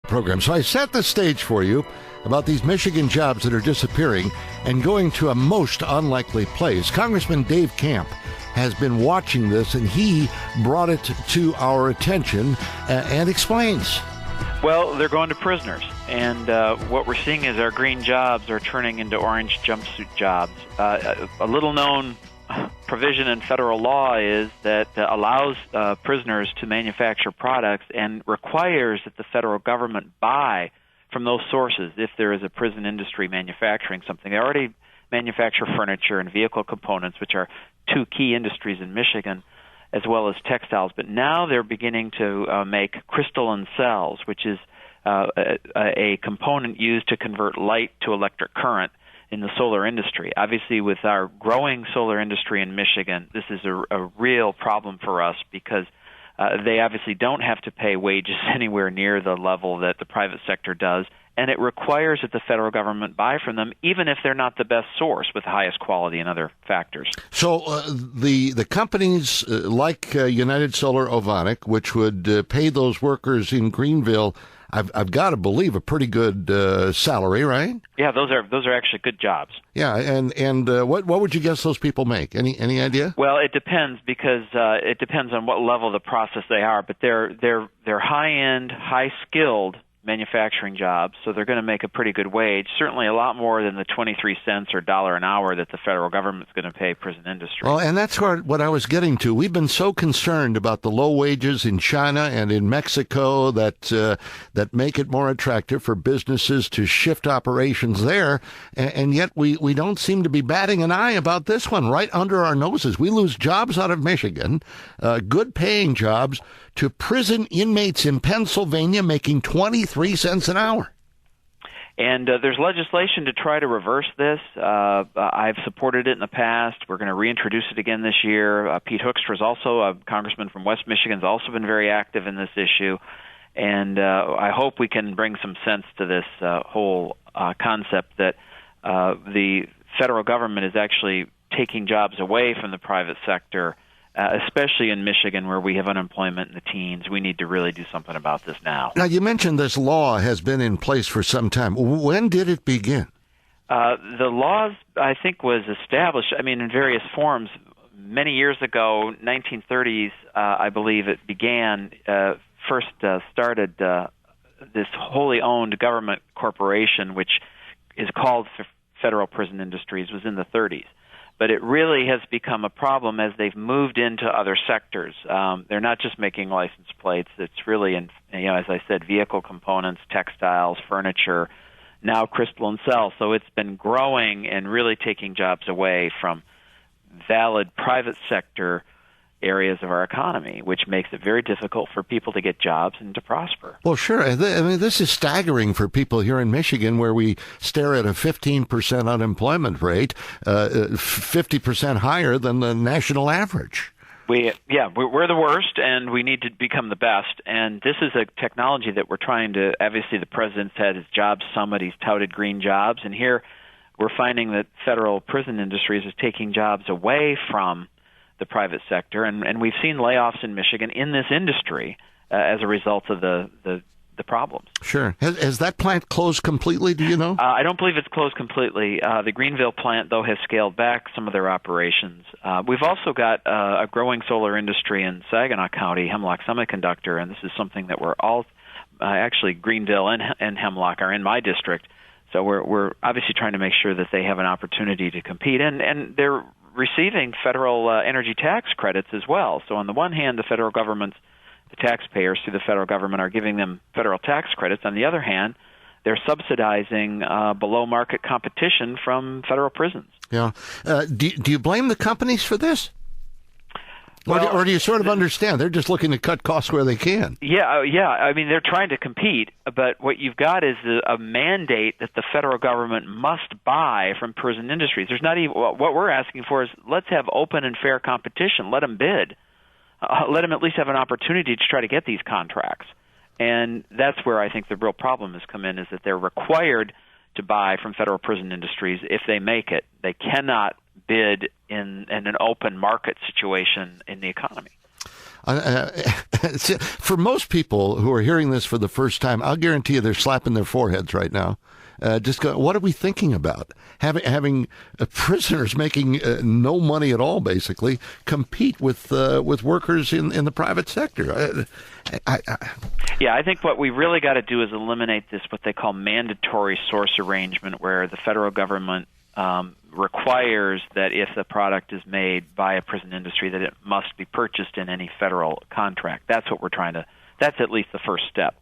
program. So I set the stage for you about these Michigan jobs that are disappearing and going to a most unlikely place. Congressman Dave Camp has been watching this, and he brought it to our attention and explains. Well, they're going to prisoners, and what we're seeing is our green jobs are turning into orange jumpsuit jobs. A little-known provision in federal law is that allows prisoners to manufacture products and requires that the federal government buy from those sources if there is a prison industry manufacturing something. They already manufacture furniture and vehicle components, which are two key industries in Michigan, as well as textiles. But now they're beginning to make crystalline cells, which is a component used to convert light to electric current in the solar industry. Obviously, with our growing solar industry in Michigan, this is a real problem for us because they obviously don't have to pay wages anywhere near the level that the private sector does, and it requires that the federal government buy from them, even if they're not the best source with the highest quality and other factors. So the companies like United Solar Ovonic, which would pay those workers in Greenville, I've got to believe a pretty good salary, right? Yeah, those are actually good jobs. Yeah, and what would you guess those people make? Any idea? Well, it depends because it depends on what level of the process they are, but they're high-end, high-skilled manufacturing jobs, so they're going to make a pretty good wage, certainly a lot more than the 23 cents or $1 an hour that the federal government's going to pay prison industry. Well, and that's what I was getting to. We've been so concerned about the low wages in China and in Mexico that make it more attractive for businesses to shift operations there, and yet we don't seem to be batting an eye about this one right under our noses. We lose jobs out of Michigan, good paying jobs, to prison inmates in Pennsylvania making 23 cents an hour. And there's legislation to try to reverse this. I've supported it in the past. We're going to reintroduce it again this year. Pete Hoekstra is also a congressman from West Michigan, has also been very active in this issue. And I hope we can bring some sense to this whole concept that the federal government is actually taking jobs away from the private sector, especially in Michigan where we have unemployment in the teens. We need to really do something about this now. Now, you mentioned this law has been in place for some time. When did it begin? The law, I think, was established, in various forms. Many years ago, 1930s, I believe it began, first started this wholly owned government corporation, which is called Federal Prison Industries, was in the 30s. But it really has become a problem as they've moved into other sectors. They're not just making license plates. It's really, as I said, vehicle components, textiles, furniture, now crystalline cells. So it's been growing and really taking jobs away from valid private sector areas of our economy, which makes it very difficult for people to get jobs and to prosper. Well, sure. This is staggering for people here in Michigan, where we stare at a 15% unemployment rate, 50% higher than the national average. We're the worst, and we need to become the best. And this is a technology that we're trying to, obviously the president's had his job summit, he's touted green jobs, and here we're finding that federal prison industries is taking jobs away from the private sector, and we've seen layoffs in Michigan in this industry as a result of the problems. Sure. Has that plant closed completely, do you know? I don't believe it's closed completely. The Greenville plant, though, has scaled back some of their operations. We've also got a growing solar industry in Saginaw County, Hemlock Semiconductor, and this is something that we're all, actually Greenville and Hemlock are in my district, so we're obviously trying to make sure that they have an opportunity to compete, and they're receiving federal energy tax credits as well. So on the one hand, the federal government, the taxpayers through the federal government are giving them federal tax credits. On the other hand, they're subsidizing below market competition from federal prisons. Yeah. Do you blame the companies for this? Or do you sort of understand? They're just looking to cut costs where they can. Yeah. They're trying to compete, but what you've got is a mandate that the federal government must buy from prison industries. There's not even what we're asking for is let's have open and fair competition. Let them bid. Let them at least have an opportunity to try to get these contracts. And that's where I think the real problem has come in, is that they're required to buy from federal prison industries if they make it. They cannot bid in an open market situation in the economy. For most people who are hearing this for the first time, I'll guarantee you they're slapping their foreheads right now. Just go, what are we thinking about? Having prisoners making no money at all, basically, compete with workers in the private sector. I think what we really got to do is eliminate this, what they call mandatory source arrangement, where the federal government requires that if the product is made by a prison industry, that it must be purchased in any federal contract. That's what we're trying to. That's at least the first step.